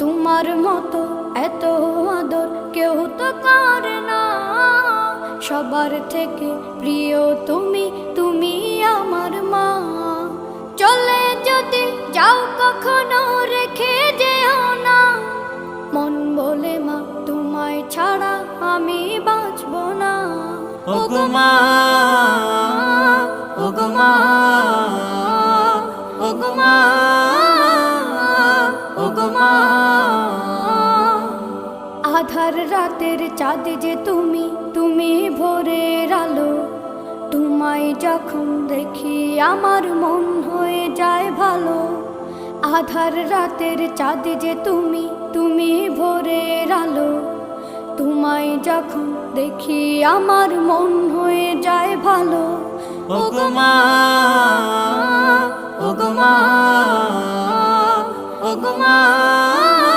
তোমার মতো এত আদর কেউ তো করে না। সবার থেকে প্রিয় তুমি, তুমি আমার মা। চলে যদি যাও কখনো রেখে যেও না, মন বলে মা তোমায় ছাড়া আমি বাঁচব না। ওগো মা, ওগো মা, ওগো মা, ওগো মা। আধার রাতের চাঁদ যে তুমি, তুমি ভোরের আলো। তোমায় যখন দেখি আমার মন হয়ে যায় ভালো। আধার রাতের চাঁদ যে তুমি, তুমি ভোরের আলো। তোমায় যখন দেখি আমার মন হয়ে যায় ভালো। ওগো মা, ওগো মা, ওগো মা।